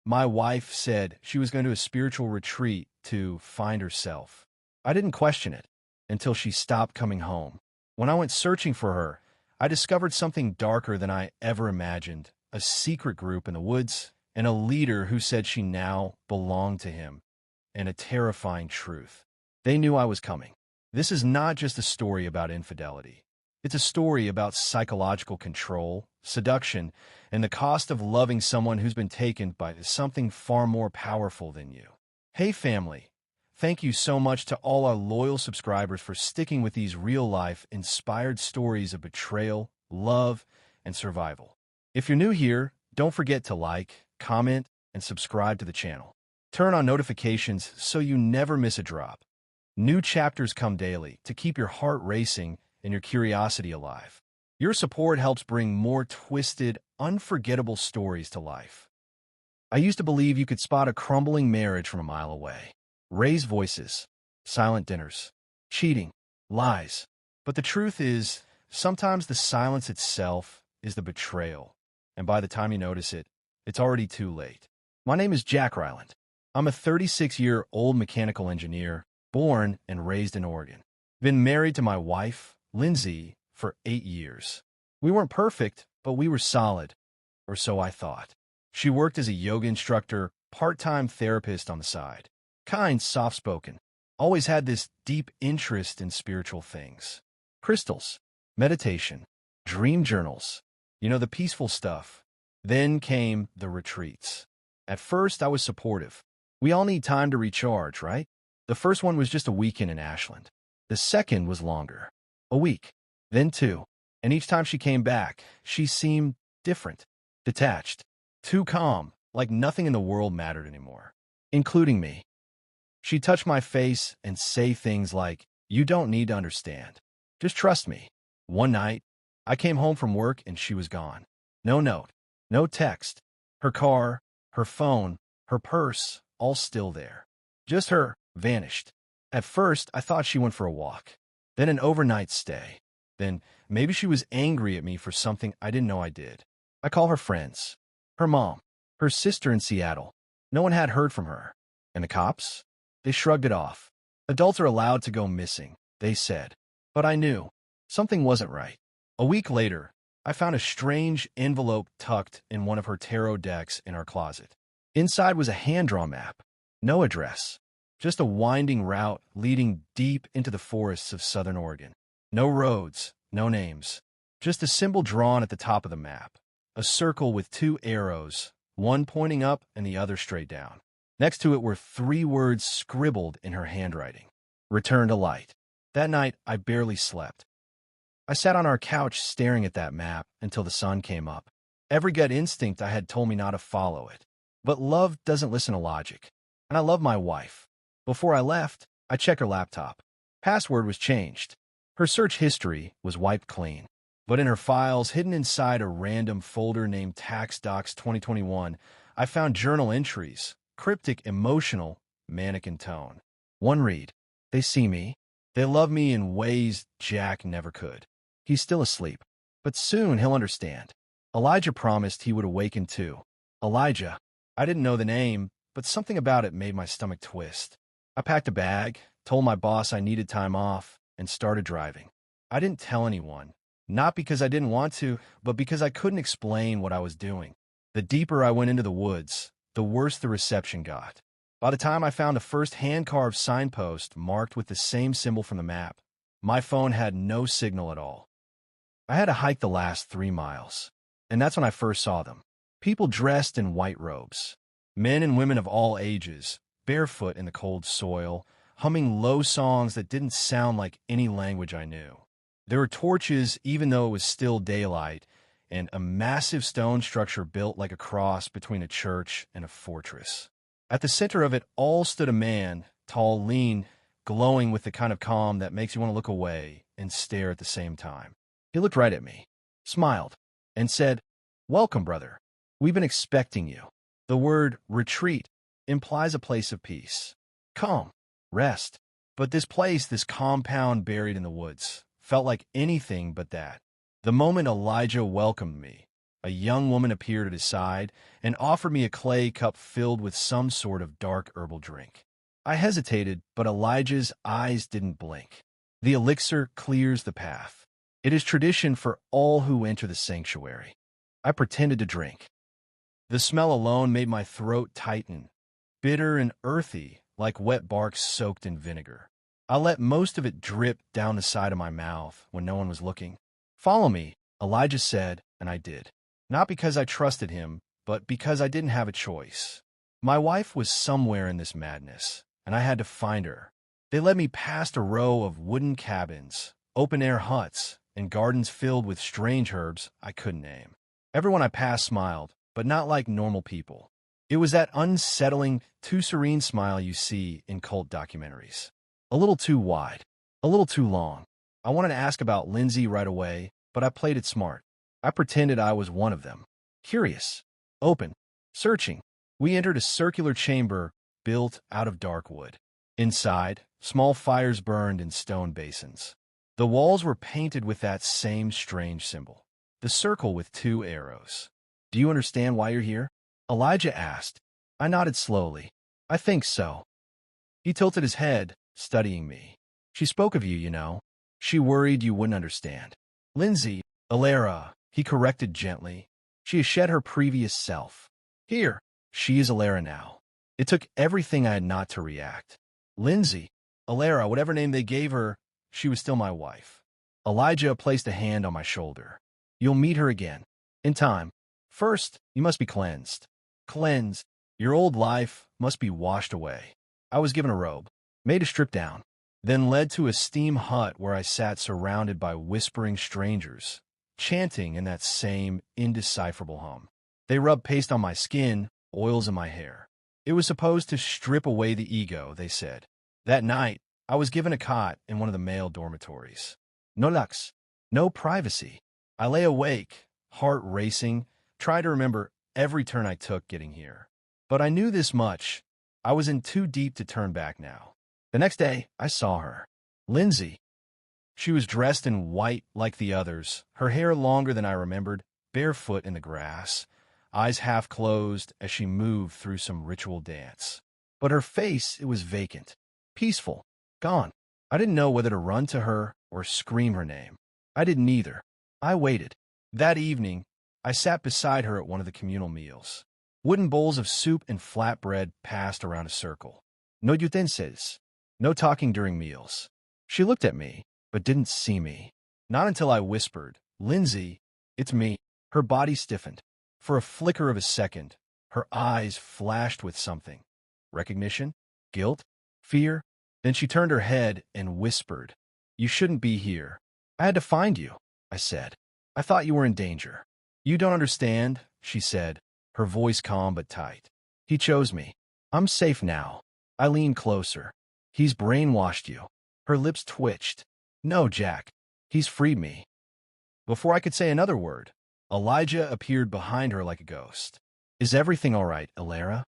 My wife said she was going to a spiritual retreat to find herself. I didn't question it until she stopped coming home. When I went searching for her, I discovered something darker than I ever imagined, a secret group in the woods, and a leader who said she now belonged to him, and a terrifying truth. They knew I was coming. This is not just a story about infidelity. It's a story about psychological control, seduction, and the cost of loving someone who's been taken by something far more powerful than you. Hey family, thank you so much to all our loyal subscribers for sticking with these real-life, inspired stories of betrayal, love, and survival. If you're new here, don't forget to like, comment, and subscribe to the channel. Turn on notifications so you never miss a drop. New chapters come daily to keep your heart racing and your curiosity alive. Your support helps bring more twisted, unforgettable stories to life. I used to believe you could spot a crumbling marriage from a mile away. Raised voices, silent dinners, cheating, lies. But the truth is, sometimes the silence itself is the betrayal. And by the time you notice it, it's already too late. My name is Jack Ryland. I'm a 36-year-old mechanical engineer, born and raised in Oregon. Been married to my wife, Lindsay, for 8 years. We weren't perfect, but we were solid, or so I thought. She worked as a yoga instructor, part-time therapist on the side. Kind, soft-spoken. Always had this deep interest in spiritual things. Crystals, meditation, dream journals. You know, the peaceful stuff. Then came the retreats. At first, I was supportive. We all need time to recharge, right? The first one was just a weekend in Ashland. The second was longer. A week. Then 2. And each time she came back, she seemed different. Detached. Too calm, like nothing in the world mattered anymore. Including me. She'd touch my face and say things like, "You don't need to understand. Just trust me." One night, I came home from work and she was gone. No note. No text. Her car, her phone, her purse, all still there. Just her, vanished. At first, I thought she went for a walk. Then an overnight stay. Then maybe she was angry at me for something I didn't know I did. I call her friends. Her mom. Her sister in Seattle. No one had heard from her. And the cops? They shrugged it off. Adults are allowed to go missing, they said. But I knew. Something wasn't right. A week later, I found a strange envelope tucked in one of her tarot decks in our closet. Inside was a hand-drawn map. No address. Just a winding route leading deep into the forests of southern Oregon. No roads, no names. Just a symbol drawn at the top of the map. A circle with 2 arrows, one pointing up and the other straight down. Next to it were 3 words scribbled in her handwriting. Return to light. That night, I barely slept. I sat on our couch staring at that map until the sun came up. Every gut instinct I had told me not to follow it. But love doesn't listen to logic. And I love my wife. Before I left, I checked her laptop. Password was changed. Her search history was wiped clean. But in her files, hidden inside a random folder named Tax Docs 2021, I found journal entries, cryptic, emotional, manic in tone. One read, "They see me. They love me in ways Jack never could. He's still asleep. But soon he'll understand. Elijah promised he would awaken too." Elijah. I didn't know the name, but something about it made my stomach twist. I packed a bag, told my boss I needed time off, and started driving. I didn't tell anyone. Not because I didn't want to, but because I couldn't explain what I was doing. The deeper I went into the woods, the worse the reception got. By the time I found the first hand-carved signpost marked with the same symbol from the map, my phone had no signal at all. I had to hike the last 3 miles, and that's when I first saw them. People dressed in white robes. Men and women of all ages, barefoot in the cold soil, humming low songs that didn't sound like any language I knew. There were torches even though it was still daylight, and a massive stone structure built like a cross between a church and a fortress. At the center of it all stood a man, tall, lean, glowing with the kind of calm that makes you want to look away and stare at the same time. He looked right at me, smiled, and said, "Welcome, brother. We've been expecting you." The word retreat implies a place of peace, calm, rest. But this place, this compound buried in the woods, felt like anything but that. The moment Elijah welcomed me, A young woman appeared at his side and offered me a clay cup filled with some sort of dark herbal drink. I hesitated, but Elijah's eyes didn't blink. The elixir clears the path. It is tradition for all who enter the sanctuary. I pretended to drink. The smell alone made my throat tighten, bitter and earthy, like wet bark soaked in vinegar. I let most of it drip down the side of my mouth when no one was looking. "Follow me," Elijah said, and I did. Not because I trusted him, but because I didn't have a choice. My wife was somewhere in this madness, and I had to find her. They led me past a row of wooden cabins, open-air huts, and gardens filled with strange herbs I couldn't name. Everyone I passed smiled, but not like normal people. It was that unsettling, too serene smile you see in cult documentaries. A little too wide, a little too long. I wanted to ask about Lindsay right away, but I played it smart. I pretended I was one of them. Curious, open, searching. We entered a circular chamber built out of dark wood. Inside, small fires burned in stone basins. The walls were painted with that same strange symbol, the circle with 2 arrows. "Do you understand why you're here?" Elijah asked. I nodded slowly. "I think so." He tilted his head, studying me. "She spoke of you, you know. She worried you wouldn't understand." "Lindsay, Alara," he corrected gently. "She has shed her previous self. Here, she is Alara now." It took everything I had not to react. Lindsay, Alara, whatever name they gave her, she was still my wife. Elijah placed a hand on my shoulder. "You'll meet her again. In time. First, you must be cleansed. Cleansed. Your old life must be washed away." I was given a robe, made to strip down, then led to a steam hut where I sat surrounded by whispering strangers, chanting in that same indecipherable hum. They rubbed paste on my skin, oils in my hair. It was supposed to strip away the ego, they said. That night, I was given a cot in one of the male dormitories. No lux, no privacy. I lay awake, heart racing, trying to remember every turn I took getting here. But I knew this much. I was in too deep to turn back now. The next day, I saw her. Lindsay. She was dressed in white like the others, her hair longer than I remembered, barefoot in the grass, eyes half closed as she moved through some ritual dance. But her face, it was vacant, peaceful, gone. I didn't know whether to run to her or scream her name. I did neither. I waited. That evening, I sat beside her at one of the communal meals. Wooden bowls of soup and flatbread passed around a circle. No utensils. No talking during meals. She looked at me, but didn't see me. Not until I whispered, "Lindsay, it's me." Her body stiffened. For a flicker of a second, her eyes flashed with something. Recognition? Guilt? Fear? Then she turned her head and whispered, "You shouldn't be here." "I had to find you," I said. "I thought you were in danger." "You don't understand," she said, her voice calm but tight. "He chose me. I'm safe now." I leaned closer. "He's brainwashed you." Her lips twitched. "No, Jack. He's freed me." Before I could say another word, Elijah appeared behind her like a ghost. "Is everything all right, Alara?"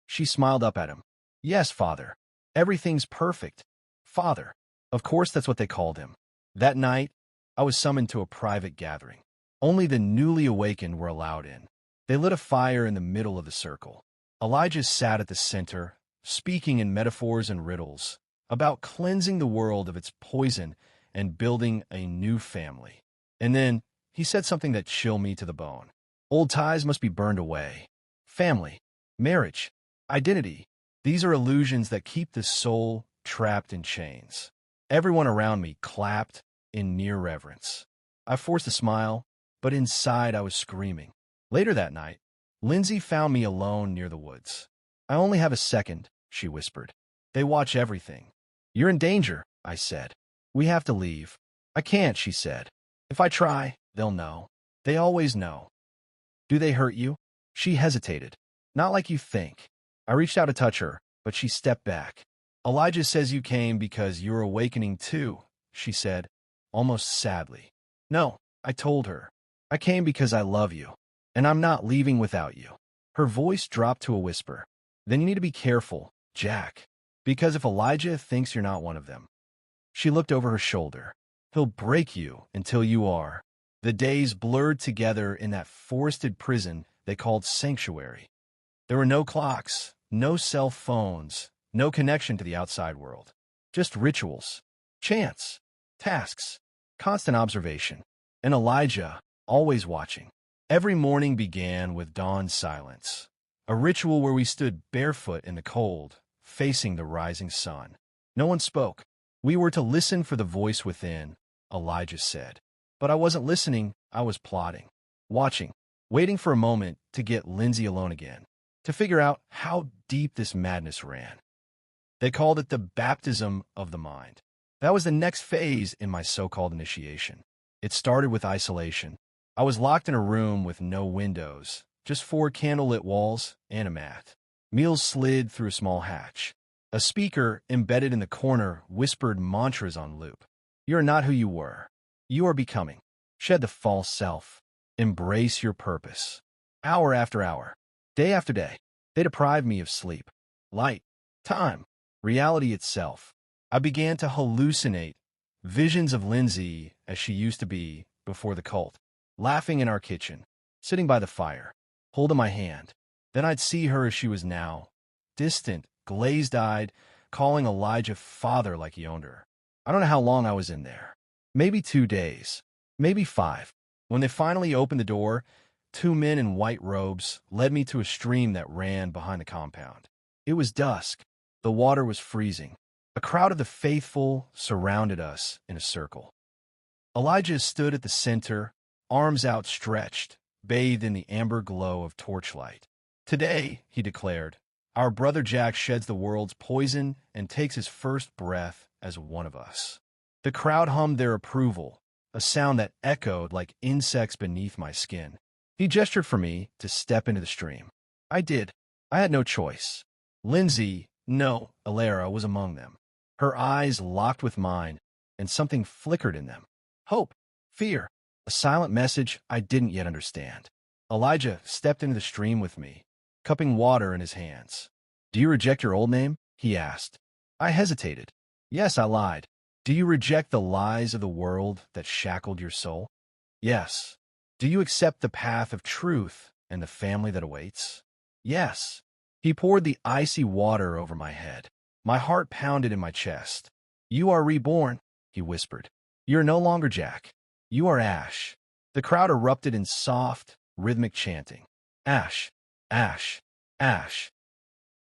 She smiled up at him. "Yes, Father. Everything's perfect." Father. Of course that's what they called him. That night, I was summoned to a private gathering. Only the newly awakened were allowed in. They lit a fire in the middle of the circle. Elijah sat at the center, speaking in metaphors and riddles, about cleansing the world of its poison and building a new family. And then he said something that chilled me to the bone. Old ties must be burned away. Family, marriage, identity. These are illusions that keep the soul trapped in chains. Everyone around me clapped in near reverence. I forced a smile, but inside I was screaming. Later that night, Lindsay found me alone near the woods. "I only have a second," she whispered. "They watch everything." "You're in danger," I said. "We have to leave." "I can't," she said. "If I try, they'll know. They always know." "Do they hurt you?" She hesitated. "Not like you think." I reached out to touch her, but she stepped back. "Elijah says you came because you're awakening too," she said, almost sadly. "No," I told her. "I came because I love you, and I'm not leaving without you." Her voice dropped to a whisper. "Then you need to be careful, Jack, because if Elijah thinks you're not one of them." She looked over her shoulder. "He'll break you until you are." The days blurred together in that forested prison they called sanctuary. There were no clocks, no cell phones, no connection to the outside world. Just rituals, chants, tasks, constant observation. And Elijah, always watching. Every morning began with dawn silence, a ritual where we stood barefoot in the cold, facing the rising sun. No one spoke. We were to listen for the voice within, Elijah said. But I wasn't listening, I was plotting, watching, waiting for a moment to get Lindsay alone again, to figure out how deep this madness ran. They called it the baptism of the mind. That was the next phase in my so-called initiation. It started with isolation. I was locked in a room with no windows, just 4 candlelit walls and a mat. Meals slid through a small hatch. A speaker embedded in the corner whispered mantras on loop. You're not who you were. You are becoming. Shed the false self. Embrace your purpose. Hour after hour, day after day, they deprived me of sleep, light, time, reality itself. I began to hallucinate visions of Lindsay as she used to be before the cult, laughing in our kitchen, sitting by the fire, holding my hand. Then I'd see her as she was now, distant, glazed-eyed, calling Elijah father like he owned her. I don't know how long I was in there. Maybe 2 days, maybe 5. When they finally opened the door, 2 men in white robes led me to a stream that ran behind the compound. It was dusk. The water was freezing. A crowd of the faithful surrounded us in a circle. Elijah stood at the center, arms outstretched, bathed in the amber glow of torchlight. Today, he declared, our brother Jack sheds the world's poison and takes his first breath as one of us. The crowd hummed their approval, a sound that echoed like insects beneath my skin. He gestured for me to step into the stream. I did. I had no choice. Lindsay, no, Alara was among them. Her eyes locked with mine, and something flickered in them. Hope, fear, a silent message I didn't yet understand. Elijah stepped into the stream with me, cupping water in his hands. Do you reject your old name? He asked. I hesitated. Yes, I lied. Do you reject the lies of the world that shackled your soul? Yes. Do you accept the path of truth and the family that awaits? Yes. He poured the icy water over my head. My heart pounded in my chest. You are reborn, he whispered. You're no longer Jack. You are Ash. The crowd erupted in soft, rhythmic chanting. Ash, Ash, Ash.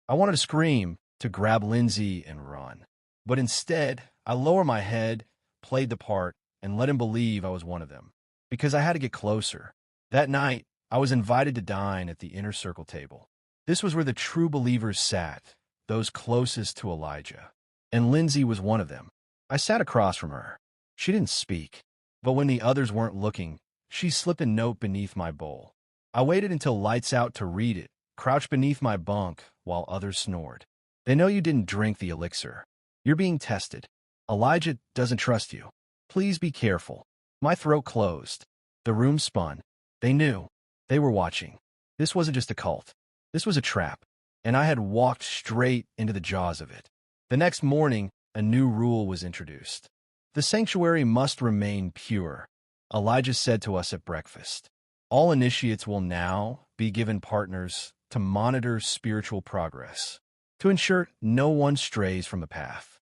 I wanted to scream, to grab Lindsay and run. But instead, I lowered my head, played the part, and let him believe I was one of them. Because I had to get closer. That night, I was invited to dine at the inner circle table. This was where the true believers sat, those closest to Elijah. And Lindsay was one of them. I sat across from her. She didn't speak. But when the others weren't looking, she slipped a note beneath my bowl. I waited until lights out to read it, crouched beneath my bunk while others snored. They know you didn't drink the elixir. You're being tested. Elijah doesn't trust you. Please be careful. My throat closed. The room spun. They knew. They were watching. This wasn't just a cult. This was a trap. And I had walked straight into the jaws of it. The next morning, a new rule was introduced. The sanctuary must remain pure, Elijah said to us at breakfast. All initiates will now be given partners to monitor spiritual progress, to ensure no one strays from the path.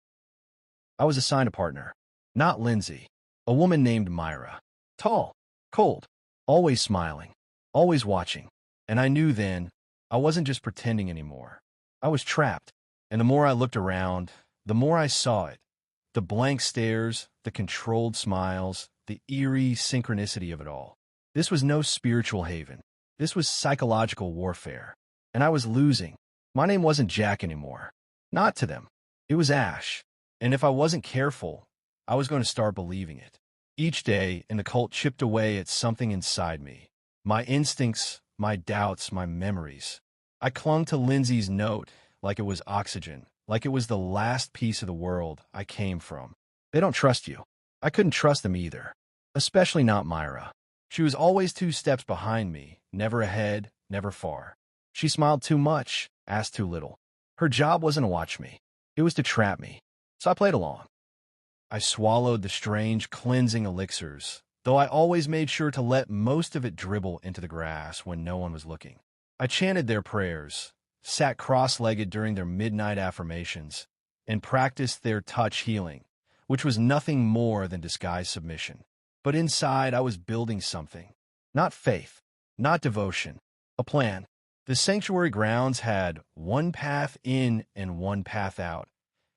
I was assigned a partner, not Lindsay, a woman named Myra. Tall, cold, always smiling, always watching. And I knew then I wasn't just pretending anymore. I was trapped. And the more I looked around, the more I saw it. The blank stares, the controlled smiles, the eerie synchronicity of it all. This was no spiritual haven. This was psychological warfare. And I was losing. My name wasn't Jack anymore. Not to them. It was Ash. And if I wasn't careful, I was going to start believing it. Each day in the cult chipped away at something inside me. My instincts, my doubts, my memories. I clung to Lindsay's note like it was oxygen, like it was the last piece of the world I came from. They don't trust you. I couldn't trust them either. Especially not Myra. She was always 2 steps behind me, never ahead, never far. She smiled too much, asked too little. Her job wasn't to watch me. It was to trap me. So I played along. I swallowed the strange cleansing elixirs, though I always made sure to let most of it dribble into the grass when no one was looking. I chanted their prayers, sat cross-legged during their midnight affirmations, and practiced their touch healing, which was nothing more than disguised submission. But inside, I was building something. Not faith, not devotion, a plan. The sanctuary grounds had one path in and one path out.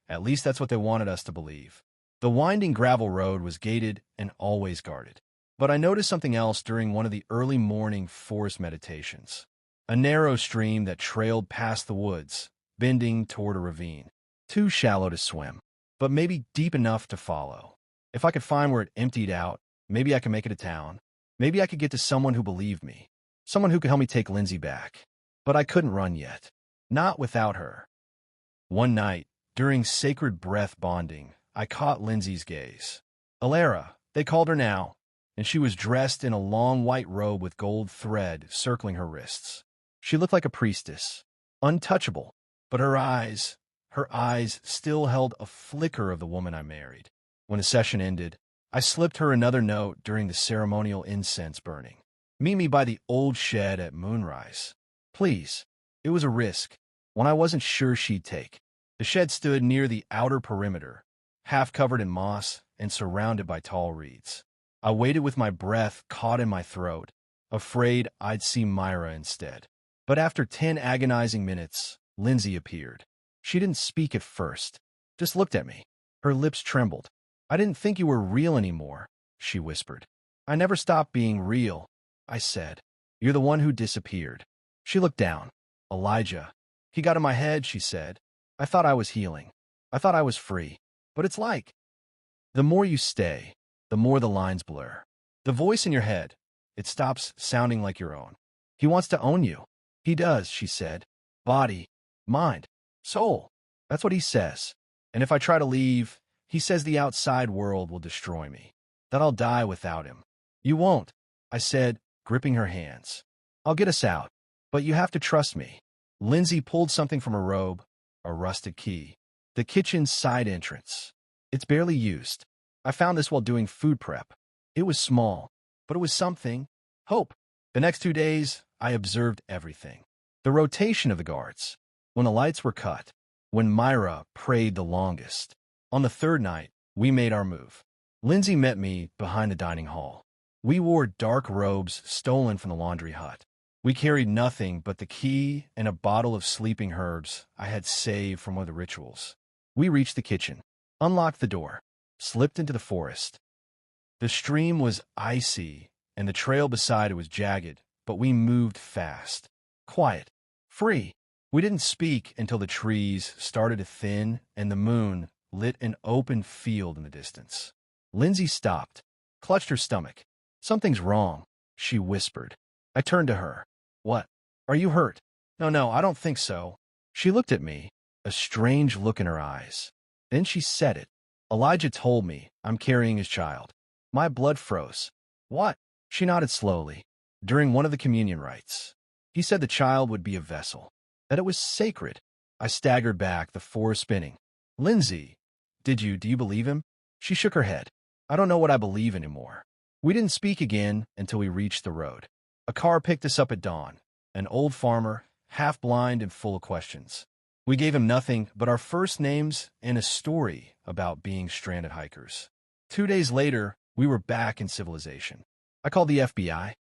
At least that's what they wanted us to believe. The winding gravel road was gated and always guarded. But I noticed something else during one of the early morning forest meditations. A narrow stream that trailed past the woods, bending toward a ravine. Too shallow to swim, but maybe deep enough to follow. If I could find where it emptied out, maybe I could make it a town. Maybe I could get to someone who believed me. Someone who could help me take Lindsay back. But I couldn't run yet. Not without her. One night, during sacred breath bonding, I caught Lindsay's gaze. Alara, they called her now, and she was dressed in a long white robe with gold thread circling her wrists. She looked like a priestess, untouchable, but her eyes still held a flicker of the woman I married. When the session ended, I slipped her another note during the ceremonial incense burning. Meet me by the old shed at moonrise. Please. It was a risk, one I wasn't sure she'd take. The shed stood near the outer perimeter, half covered in moss and surrounded by tall reeds. I waited with my breath caught in my throat, afraid I'd see Myra instead. But after 10 agonizing minutes, Lindsay appeared. She didn't speak at first, just looked at me. Her lips trembled. I didn't think you were real anymore, she whispered. I never stopped being real, I said. You're the one who disappeared. She looked down. Elijah. He got in my head, she said. I thought I was healing. I thought I was free. But it's like, the more you stay, the more the lines blur. The voice in your head, it stops sounding like your own. He wants to own you. He does, she said. Body, mind, soul. That's what he says. And if I try to leave, he says the outside world will destroy me, that I'll die without him. You won't, I said, gripping her hands. I'll get us out, but you have to trust me. Lindsay pulled something from her robe, a rusted key. The kitchen's side entrance. It's barely used. I found this while doing food prep. It was small, but it was something. Hope. The next 2 days, I observed everything. The rotation of the guards. When the lights were cut. When Myra prayed the longest. On the third night, we made our move. Lindsay met me behind the dining hall. We wore dark robes stolen from the laundry hut. We carried nothing but the key and a bottle of sleeping herbs I had saved from one of the rituals. We reached the kitchen, unlocked the door, slipped into the forest. The stream was icy, and the trail beside it was jagged, but we moved fast. Quiet. Free. We didn't speak until the trees started to thin and the moon lit an open field in the distance. Lindsay stopped, clutched her stomach. Something's wrong, she whispered. I turned to her. What? Are you hurt? No, I don't think so. She looked at me, a strange look in her eyes. Then she said it. Elijah told me I'm carrying his child. My blood froze. What? She nodded slowly. During one of the communion rites. He said the child would be a vessel, that it was sacred. I staggered back, the forest spinning. Lindsay, do you believe him? She shook her head. I don't know what I believe anymore. We didn't speak again until we reached the road. A car picked us up at dawn. An old farmer, half blind and full of questions. We gave him nothing but our first names and a story about being stranded hikers. 2 days later, we were back in civilization. I called the FBI,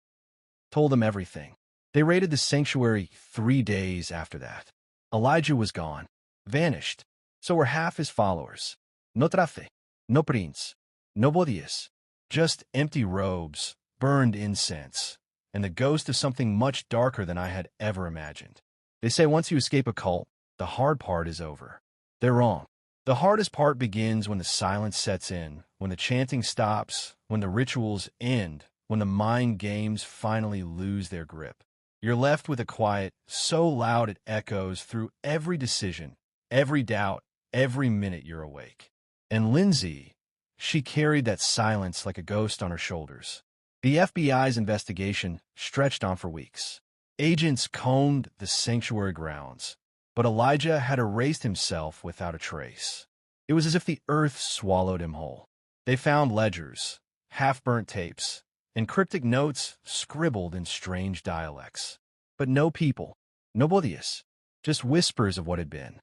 told them everything. They raided the sanctuary 3 days after that. Elijah was gone, vanished. So were half his followers. No trafe, no prince, no bodies. Just empty robes, burned incense, and the ghost of something much darker than I had ever imagined. They say once you escape a cult, the hard part is over. They're wrong. The hardest part begins when the silence sets in, when the chanting stops, when the rituals end, when the mind games finally lose their grip. You're left with a quiet so loud it echoes through every decision, every doubt, every minute you're awake. And Lindsay, she carried that silence like a ghost on her shoulders. The FBI's investigation stretched on for weeks. Agents combed the sanctuary grounds, but Elijah had erased himself without a trace. It was as if the earth swallowed him whole. They found ledgers, half-burnt tapes, and cryptic notes scribbled in strange dialects. But no people, no bodies, just whispers of what had been.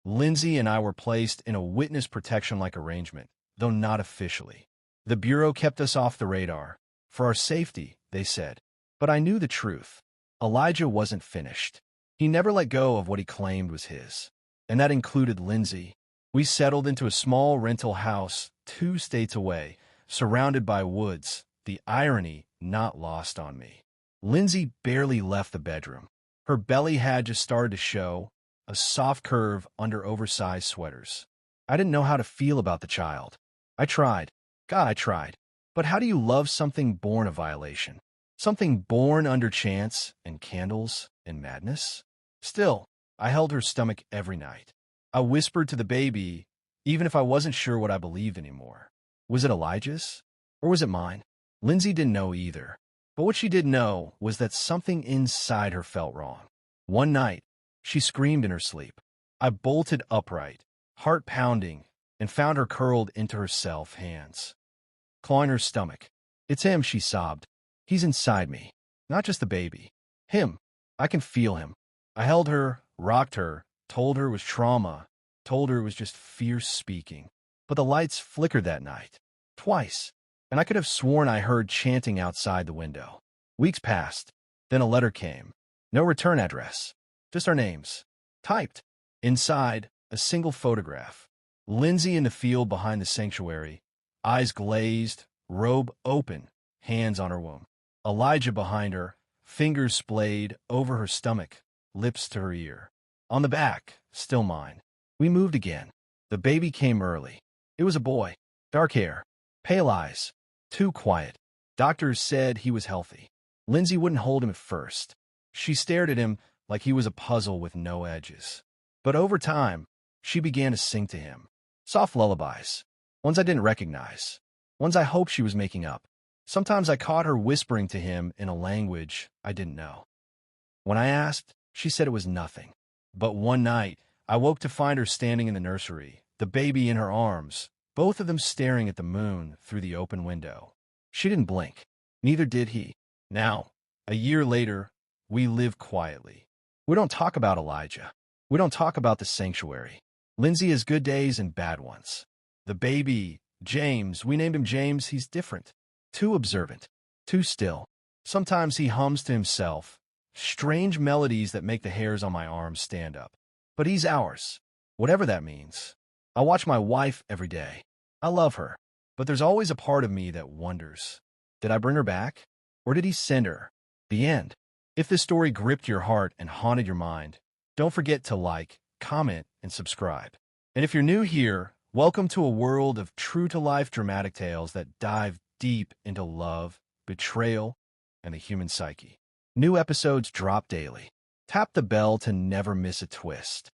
Lindsay and I were placed in a witness protection-like arrangement, though not officially. The Bureau kept us off the radar. For our safety, they said. But I knew the truth. Elijah wasn't finished. He never let go of what he claimed was his. And that included Lindsay. We settled into a small rental house 2 states away, surrounded by woods, the irony not lost on me. Lindsay barely left the bedroom. Her belly had just started to show, a soft curve under oversized sweaters. I didn't know how to feel about the child. I tried. God, I tried. But how do you love something born a violation? Something born under chance and candles and madness? Still, I held her stomach every night. I whispered to the baby, even if I wasn't sure what I believed anymore. Was it Elijah's? Or was it mine? Lindsay didn't know either. But what she did know was that something inside her felt wrong. One night, she screamed in her sleep. I bolted upright, heart pounding, and found her curled into herself, hands clawing her stomach. It's him, she sobbed. He's inside me. Not just the baby. Him. I can feel him. I held her, rocked her, told her it was trauma, told her it was just fear speaking. But the lights flickered that night. Twice. And I could have sworn I heard chanting outside the window. Weeks passed. Then a letter came. No return address. Just our names. Typed. Inside, a single photograph. Lindsay in the field behind the sanctuary, eyes glazed, robe open, hands on her womb. Elijah behind her, fingers splayed over her stomach, lips to her ear. On the back, still mine. We moved again. The baby came early. It was a boy. Dark hair. Pale eyes. Too quiet. Doctors said he was healthy. Lindsay wouldn't hold him at first. She stared at him like he was a puzzle with no edges. But over time, she began to sing to him. Soft lullabies. Ones I didn't recognize. Ones I hoped she was making up. Sometimes I caught her whispering to him in a language I didn't know. When I asked, she said it was nothing. But one night, I woke to find her standing in the nursery, the baby in her arms, both of them staring at the moon through the open window. She didn't blink. Neither did he. Now, a year later, we live quietly. We don't talk about Elijah. We don't talk about the sanctuary. Lindsay has good days and bad ones. The baby, James, we named him James, he's different. Too observant. Too still. Sometimes he hums to himself, strange melodies that make the hairs on my arms stand up. But he's ours, whatever that means. I watch my wife every day. I love her, but there's always a part of me that wonders, did I bring her back? Or did he send her? The end. If this story gripped your heart and haunted your mind, don't forget to like, comment, and subscribe. And if you're new here, welcome to a world of true-to-life dramatic tales that dive deep into love, betrayal, and the human psyche. New episodes drop daily. Tap the bell to never miss a twist.